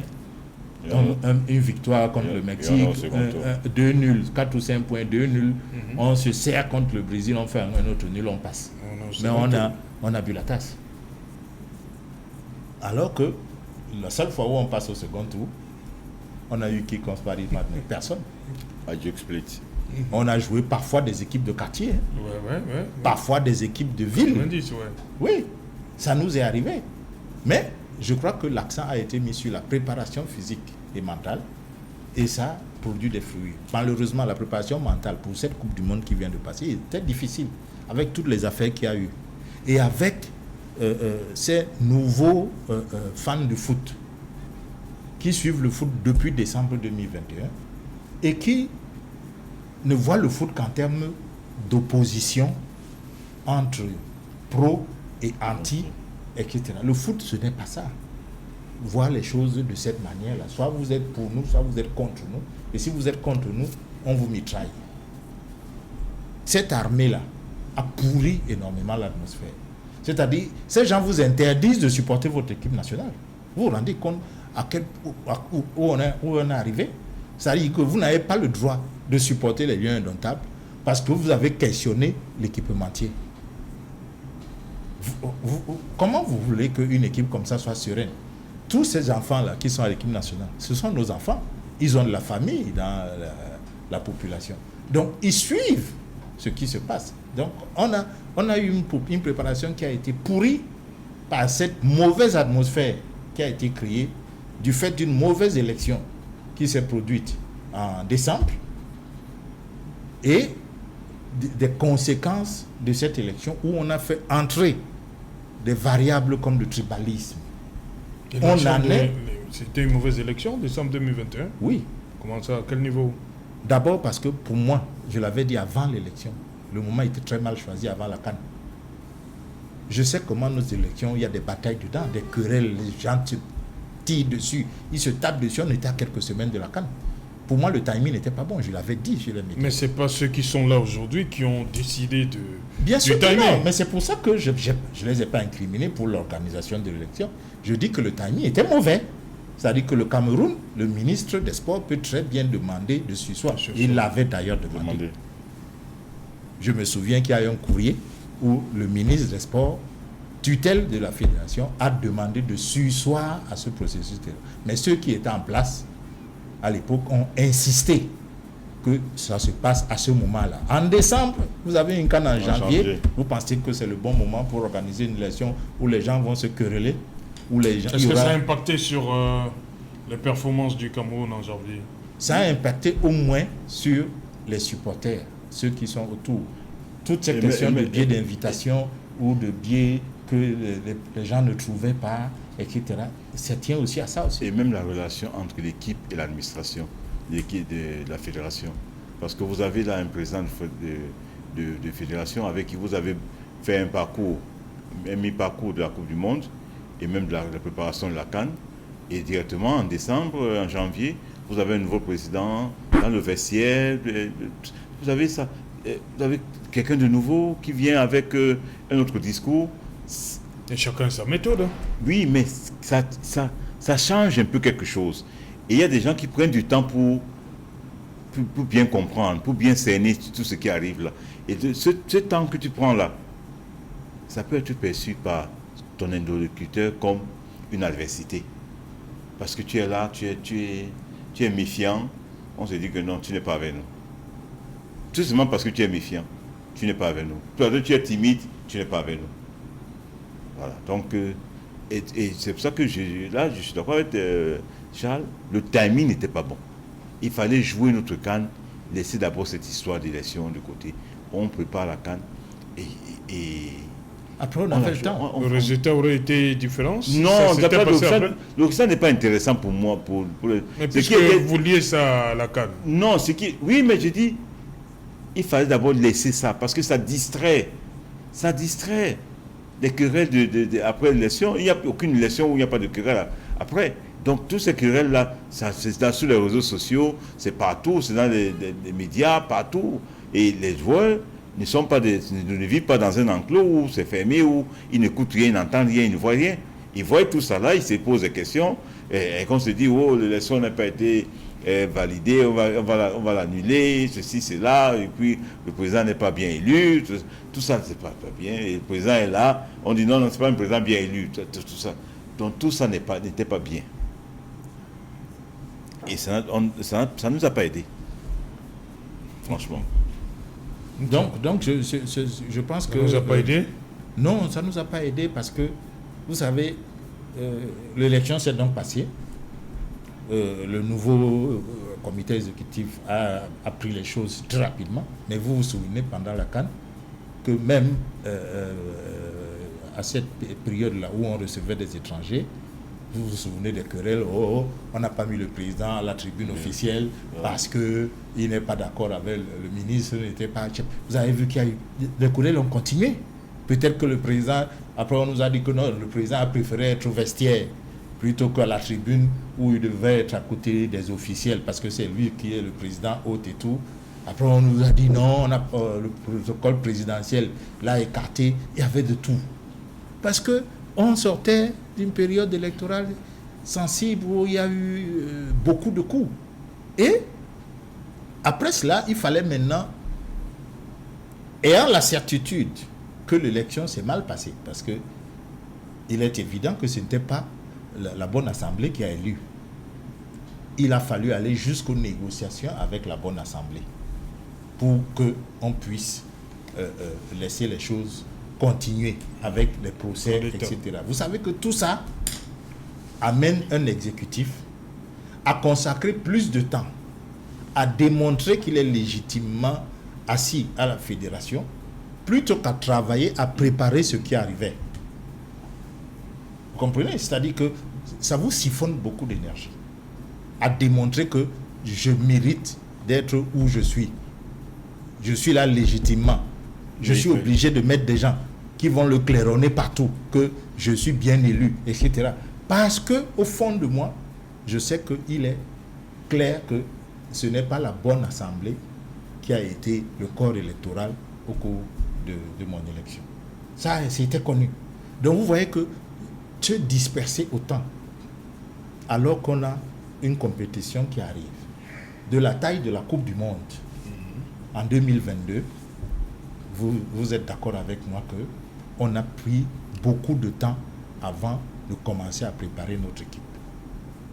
Une victoire contre le Mexique, 2 nuls, 4 ou 5 points, 2 nuls. On se serre contre le Brésil, on fait un autre nul, on passe. Mais on a bu la tasse. Alors que la seule fois où on passe au second tour, on a eu qui contre Paris maintenant? Personne. Adieu Split. On a joué parfois des équipes de quartier, parfois des équipes de ville. Oui, ça nous est arrivé. Mais je crois que l'accent a été mis sur la préparation physique et mentale et ça produit des fruits. Malheureusement, la préparation mentale pour cette Coupe du Monde qui vient de passer était difficile avec toutes les affaires qu'il y a eu et avec ces nouveaux fans de foot qui suivent le foot depuis décembre 2021 et qui ne voient le foot qu'en termes d'opposition entre pro et anti, etc. Le foot, ce n'est pas ça. Voir les choses de cette manière-là. Soit vous êtes pour nous, soit vous êtes contre nous. Et si vous êtes contre nous, on vous mitraille. Cette armée-là a pourri énormément l'atmosphère. C'est-à-dire, ces gens vous interdisent de supporter votre équipe nationale. Vous vous rendez compte où on est arrivé? C'est-à-dire que vous n'avez pas le droit de supporter les Lions indomptables parce que vous avez questionné l'équipementier. Comment vous voulez qu'une équipe comme ça soit sereine? Tous ces enfants-là qui sont à l'équipe nationale, ce sont nos enfants. Ils ont de la famille dans la population. Donc, ils suivent ce qui se passe. Donc, on a eu une préparation qui a été pourrie par cette mauvaise atmosphère qui a été créée du fait d'une mauvaise élection qui s'est produite en décembre et des conséquences de cette élection où on a fait entrer des variables comme le tribalisme. C'était une mauvaise élection, décembre 2021? Oui. Comment ça? À quel niveau? D'abord parce que pour moi, je l'avais dit avant l'élection, le moment était très mal choisi avant la CAN. Je sais comment nos élections, il y a des batailles dedans, des querelles, les gens se tirent dessus, ils se tapent dessus, on était à quelques semaines de la CAN. Pour moi, le timing n'était pas bon, je l'avais dit sur les médias. Mais ce n'est pas ceux qui sont là aujourd'hui qui ont décidé de... Bien sûr que non, mais c'est pour ça que je ne les ai pas incriminés pour l'organisation de l'élection. Je dis que le timing était mauvais. C'est-à-dire que le Cameroun, le ministre des Sports peut très bien demander de surseoir. Il l'avait d'ailleurs demandé. Je me souviens qu'il y a eu un courrier où le ministre des Sports, tutelle de la fédération, a demandé de surseoir à ce processus. Mais ceux qui étaient en place à l'époque ont insisté que ça se passe à ce moment-là. En décembre, vous avez une CAN en janvier. Vous pensez que c'est le bon moment pour organiser une élection où les gens vont se quereller, où les gens... Est-ce que ça a impacté sur les performances du Cameroun en janvier? Ça a impacté au moins sur les supporters, ceux qui sont autour. Toutes ces questions de biais d'invitation ou de biais que les gens ne trouvaient pas, etc. Ça tient aussi à ça aussi. Et même la relation entre l'équipe et l'administration, l'équipe de la fédération. Parce que vous avez là un président de fédération avec qui vous avez fait un mi-parcours de la Coupe du Monde et même de la préparation de la CAN. Et directement en décembre, en janvier, vous avez un nouveau président dans le vestiaire. Vous avez ça. Vous avez quelqu'un de nouveau qui vient avec un autre discours. Et chacun sa méthode. Oui, mais ça change un peu quelque chose. Et il y a des gens qui prennent du temps pour bien comprendre, pour bien cerner tout ce qui arrive là. Et ce temps que tu prends là, ça peut être perçu par ton interlocuteur comme une adversité. Parce que tu es là, tu es méfiant, on se dit que non, tu n'es pas avec nous. Tout simplement parce que tu es méfiant, tu n'es pas avec nous. Toi, tu es timide, tu n'es pas avec nous. Voilà, donc, et c'est pour ça que je suis d'accord avec Charles, le timing n'était pas bon. Il fallait jouer notre CAN, laisser d'abord cette histoire d'élection de côté. On prépare la CAN et après, on a fait le temps. Le résultat aurait été différent? Non, donc ça n'est pas intéressant pour moi. Mais puisque vous liez ça à la CAN. Non, oui, mais je dis, il fallait d'abord laisser ça, parce que ça distrait. Ça distrait. Les querelles après l'élection, il n'y a aucune élection où il n'y a pas de querelle après. Donc, toutes ces querelles-là, c'est là sur les réseaux sociaux, c'est partout, c'est dans les médias, partout. Et les joueurs ne vivent pas dans un enclos où c'est fermé, où ils n'écoutent rien, ils n'entendent rien, ils ne voient rien. Ils voient tout ça là, ils se posent des questions. Et quand on se dit, oh, l'élection n'a pas été validée, on va l'annuler, ceci, cela, et puis le président n'est pas bien élu, tout ça, c'est pas bien. Et le président est là, on dit non, c'est pas un président bien élu, tout ça. Donc tout ça n'était pas bien. Et ça ne nous a pas aidé. Franchement. Donc je pense que... Ça ne nous a pas aidé? Non, ça ne nous a pas aidé parce que, vous savez, l'élection s'est donc passée. Le nouveau comité exécutif a pris les choses très rapidement. Mais vous vous souvenez, pendant la CAN, que même à cette période-là où on recevait des étrangers, vous vous souvenez des querelles, on n'a pas mis le président à la tribune officielle parce qu'il n'est pas d'accord avec le ministre, n'était pas... Vous avez vu qu'il y a eu... Les querelles ont continué. Peut-être que le président, après on nous a dit que non, le président a préféré être au vestiaire plutôt qu'à la tribune où il devait être à côté des officiels parce que c'est lui qui est le président hôte et tout. Après on nous a dit non, le protocole présidentiel l'a écarté, il y avait de tout. Parce qu'on sortait d'une période électorale sensible où il y a eu beaucoup de coups. Et après cela, il fallait maintenant, ayant la certitude que l'élection s'est mal passée, parce que il est évident que ce n'était pas la bonne assemblée qui a élu. Il a fallu aller jusqu'aux négociations avec la bonne assemblée pour qu'on puisse laisser les choses continuer avec les procès, etc. Vous savez que tout ça amène un exécutif à consacrer plus de temps à démontrer qu'il est légitimement assis à la fédération plutôt qu'à travailler à préparer ce qui arrivait. Vous comprenez? C'est-à-dire que ça vous siphonne beaucoup d'énergie à démontrer que je mérite d'être où je suis. Je suis là légitimement. Je suis obligé de mettre des gens qui vont le claironner partout, que je suis bien élu, etc. Parce que au fond de moi, je sais qu'il est clair que ce n'est pas la bonne assemblée qui a été le corps électoral au cours de mon élection. Ça, c'était connu. Donc vous voyez que se disperser autant, alors qu'on a une compétition qui arrive, de la taille de la Coupe du Monde, en 2022, vous êtes d'accord avec moi que on a pris beaucoup de temps avant de commencer à préparer notre équipe.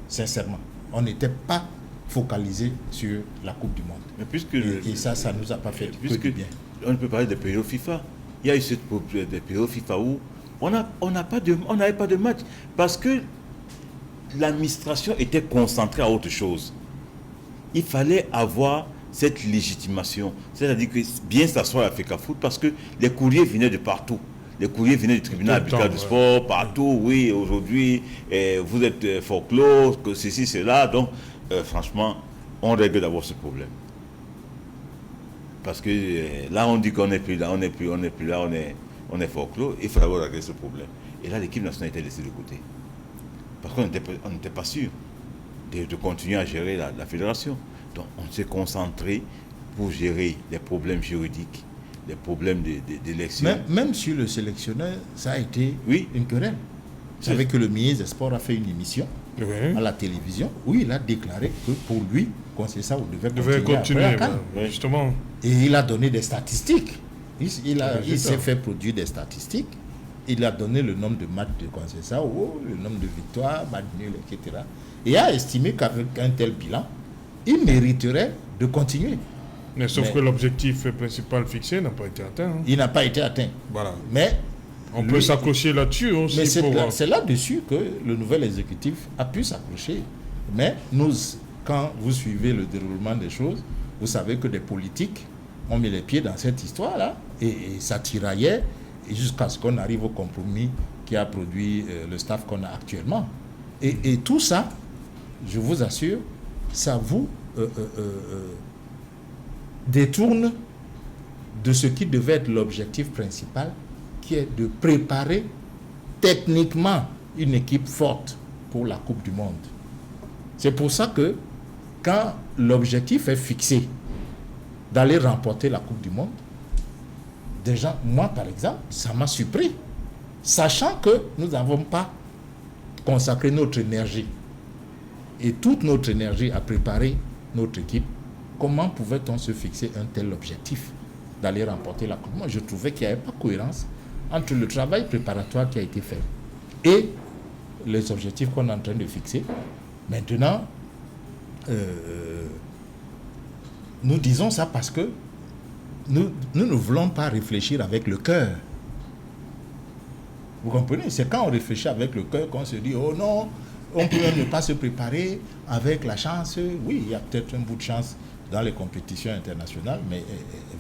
Sincèrement, on n'était pas focalisé sur la Coupe du Monde. Mais puisque Et ça ne nous a pas fait que du bien. On peut parler des périodes FIFA. Il y a eu des périodes FIFA où on n'avait pas de match parce que l'administration était concentrée à autre chose. Il fallait avoir cette légitimation, c'est-à-dire que bien s'asseoir à FECAFOOT parce que les courriers venaient de partout. Les courriers venaient du tribunal arbitral du sport, partout, oui, aujourd'hui, vous êtes folklore, que ceci, cela. Donc, franchement, on règle d'abord ce problème. Parce que là, on dit qu'on n'est plus là, on est folklore, il faut d'abord régler ce problème. Et là, l'équipe nationale était laissée de côté. Parce qu'on n'était pas sûr de continuer à gérer la fédération. Donc, on s'est concentré pour gérer les problèmes juridiques, les problèmes d'élection. Même sur le sélectionneur, ça a été une querelle. Vous savez que le ministre des Sports a fait une émission à la télévision où il a déclaré que pour lui, Conceição devait continuer justement. Et il a donné des statistiques. Il s'est fait produire des statistiques. Il a donné le nombre de matchs de Conceição, le nombre de victoires, matchs nuls, etc. Et a estimé qu'avec un tel bilan, il mériterait de continuer. Mais sauf que l'objectif principal fixé n'a pas été atteint. Hein. Il n'a pas été atteint. Voilà. Mais on peut s'accrocher là-dessus aussi. Mais c'est là-dessus que le nouvel exécutif a pu s'accrocher. Mais nous, quand vous suivez le déroulement des choses, vous savez que des politiques ont mis les pieds dans cette histoire-là et ça tiraillait jusqu'à ce qu'on arrive au compromis qui a produit le staff qu'on a actuellement. Et tout ça, je vous assure, ça vous détourne de ce qui devait être l'objectif principal, qui est de préparer techniquement une équipe forte pour la Coupe du Monde. C'est pour ça que quand l'objectif est fixé d'aller remporter la Coupe du Monde, déjà, moi par exemple, ça m'a surpris, sachant que nous n'avons pas consacré notre énergie et toute notre énergie à préparer notre équipe. Comment pouvait-on se fixer un tel objectif d'aller remporter la Coupe? Moi, je trouvais qu'il n'y avait pas de cohérence entre le travail préparatoire qui a été fait et les objectifs qu'on est en train de fixer. Maintenant, nous disons ça parce que nous ne voulons pas réfléchir avec le cœur. Vous comprenez? C'est quand on réfléchit avec le cœur qu'on se dit, oh non, on peut même ne pas se préparer avec la chance. Oui, il y a peut-être un bout de chance dans les compétitions internationales, mais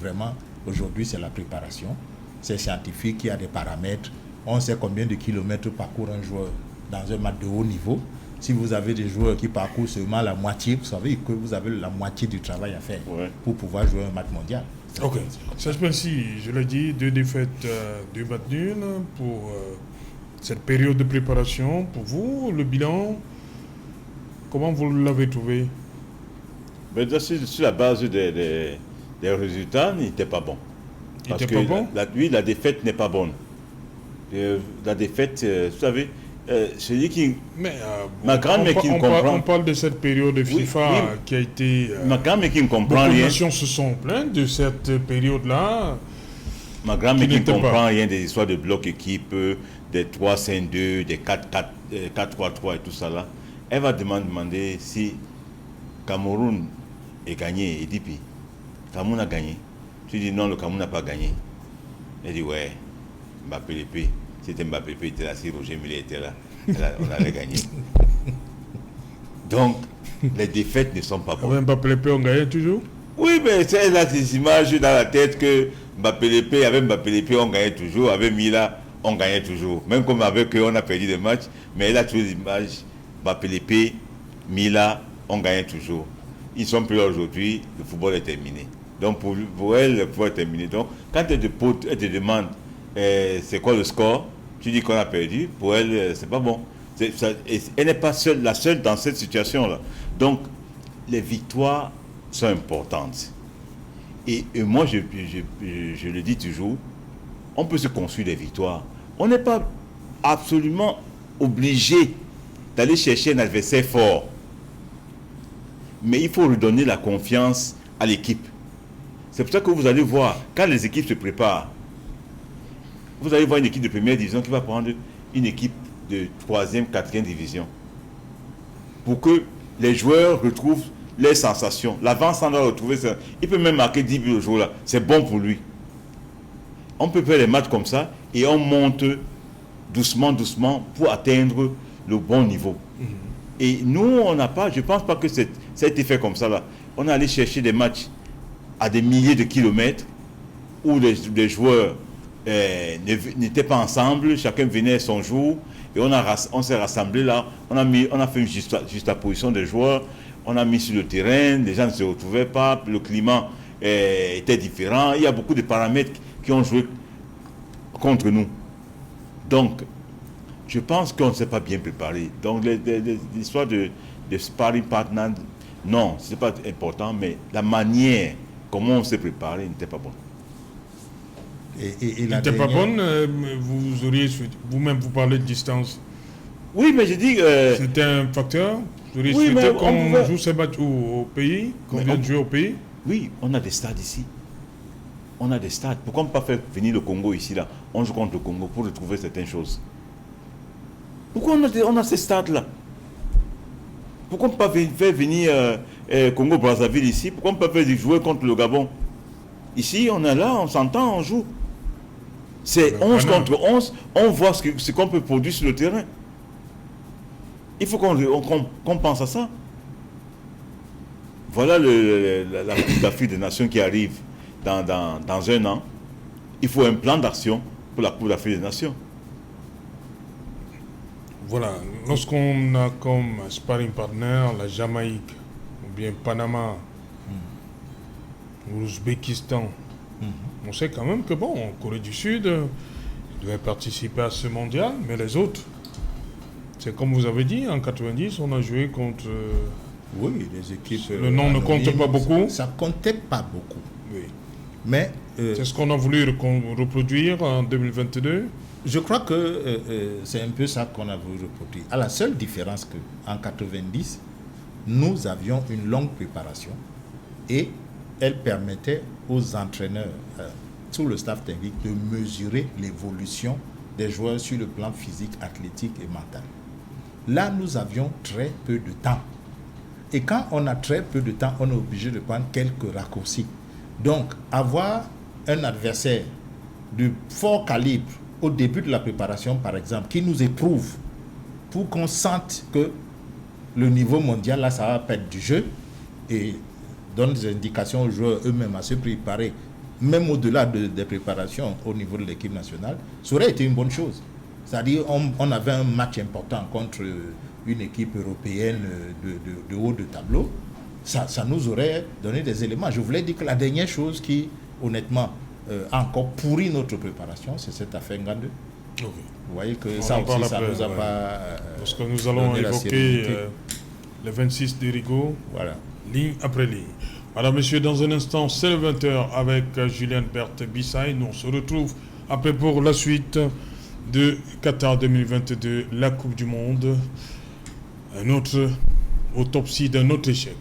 vraiment, aujourd'hui, c'est la préparation. C'est scientifique, il y a des paramètres. On sait combien de kilomètres parcourt un joueur dans un match de haut niveau. Si vous avez des joueurs qui parcourent seulement la moitié, vous savez que vous avez la moitié du travail à faire pour pouvoir jouer un match mondial. Ok. Serge Pensy, je l'ai dit, 2 défaites, 2 matchs nuls pour cette période de préparation. Pour vous, le bilan, comment vous l'avez trouvé? Sur la base des résultats, il n'était pas bon. Parce que la défaite n'est pas bonne. La défaite, vous savez, celui qui... Mais on parle de cette période FIFA qui a été... ma grand-mère qui ne comprend rien. Les nations se sont plaintes de cette période-là. Ma grand-mère qui ne comprend rien des histoires de bloc équipe, des 3-5-2, des 4-3-3 et tout ça là. Elle va demander si Cameroun est gagné. Et dit, puis, Cameroun a gagné. Tu dis non, le Cameroun n'a pas gagné. Elle dit ouais, Mbappé Lépé. Si Mbappé Lépé était là, si Roger Millet était là, on allait gagner. Donc, les défaites ne sont pas bonnes. Mbappé Lépé, on gagne toujours? Oui, mais c'est là ces images dans la tête que Mbappé Lépé, avec Mbappé Lépé, on gagnait toujours. Avec Mila, on gagnait toujours. Même comme avec eux, on a perdu des matchs. Mais là, toutes les images, Mbappé Lépé, Mila, on gagnait toujours. Ils sont plus là aujourd'hui, le football est terminé. Donc pour elle, le football est terminé. Donc quand elle te demande c'est quoi le score, tu dis qu'on a perdu, pour elle, c'est pas bon. Elle n'est pas la seule dans cette situation-là. Donc les victoires sont importantes. Et moi, je le dis toujours, on peut se construire des victoires. On n'est pas absolument obligé d'aller chercher un adversaire fort. Mais il faut redonner la confiance à l'équipe. C'est pour ça que vous allez voir, quand les équipes se préparent, vous allez voir une équipe de première division qui va prendre une équipe de 3e, 4e division. Pour que les joueurs retrouvent les sensations. L'avant-centre doit retrouver ça. Il peut même marquer 10 buts le jour-là. C'est bon pour lui. On peut faire des matchs comme ça et on monte doucement, doucement pour atteindre le bon niveau. Et nous, on n'a pas, je ne pense pas que ça a été fait comme ça là. On est allé chercher des matchs à des milliers de kilomètres où les joueurs n'étaient pas ensemble, chacun venait son jour et on s'est rassemblés là, on a fait une juxtaposition des joueurs, on a mis sur le terrain, les gens ne se retrouvaient pas, le climat était différent, il y a beaucoup de paramètres qui ont joué contre nous. Donc, je pense qu'on ne s'est pas bien préparé. Donc, l'histoire de sparring partner, non, ce n'est pas important, mais la manière, comment on s'est préparé, n'était pas bonne. Et n'était pas bonne, vous auriez souhaité, vous-même vous parlez de distance. Oui, mais je dis... c'était un facteur. Vous auriez oui, souhaité qu'on joue ces matchs au pays, qu'on vienne jouer au pays. Oui, on a des stades ici. On a des stades. Pourquoi ne pas faire venir le Congo ici, là? On joue contre le Congo pour retrouver certaines choses. Pourquoi on a ces stades-là? Pourquoi ne pas faire venir Congo-Brazzaville ici? Pourquoi ne pas faire jouer contre le Gabon? Ici, on est là, on s'entend, on joue. C'est 11 contre 11, on voit ce qu'on peut produire sur le terrain. Il faut qu'on pense à ça. Voilà la Coupe d'Afrique des Nations qui arrive dans un an. Il faut un plan d'action pour la Coupe d'Afrique des Nations. Voilà, lorsqu'on a comme sparring partner la Jamaïque, ou bien Panama, ou l'Ouzbékistan, on sait quand même que bon, Corée du Sud devait participer à ce mondial, mais les autres, c'est comme vous avez dit, en 90, on a joué contre... oui, les équipes... Le nom ne compte pas beaucoup. Ça comptait pas beaucoup. Oui. Mais... c'est ce qu'on a voulu reproduire en 2022. Je crois que c'est un peu ça qu'on a voulu reproduire. À la seule différence qu'en 90, nous avions une longue préparation et elle permettait aux entraîneurs, tout le staff technique, de mesurer l'évolution des joueurs sur le plan physique, athlétique et mental. Là, nous avions très peu de temps. Et quand on a très peu de temps, on est obligé de prendre quelques raccourcis. Donc, avoir un adversaire de fort calibre au début de la préparation, par exemple, qui nous éprouve pour qu'on sente que le niveau mondial, là, ça va perdre du jeu et donne des indications aux joueurs eux-mêmes à se préparer, même au-delà des préparations au niveau de l'équipe nationale, ça aurait été une bonne chose. C'est-à-dire on avait un match important contre une équipe européenne de haut de tableau, ça nous aurait donné des éléments. Je voulais dire que la dernière chose qui, honnêtement, a encore pourri notre préparation, c'est cette affaire Ngandou. Okay. Vous voyez que ça aussi, ça ne nous a pas... Parce que nous allons évoquer le 26 de Rigaud, voilà, ligne après ligne. Madame, Monsieur, dans un instant, c'est le 20h avec Julien Berthe Bissaï. Nous on se retrouve après pour la suite de Qatar 2022, la Coupe du Monde. Un autre autopsie d'un autre échec.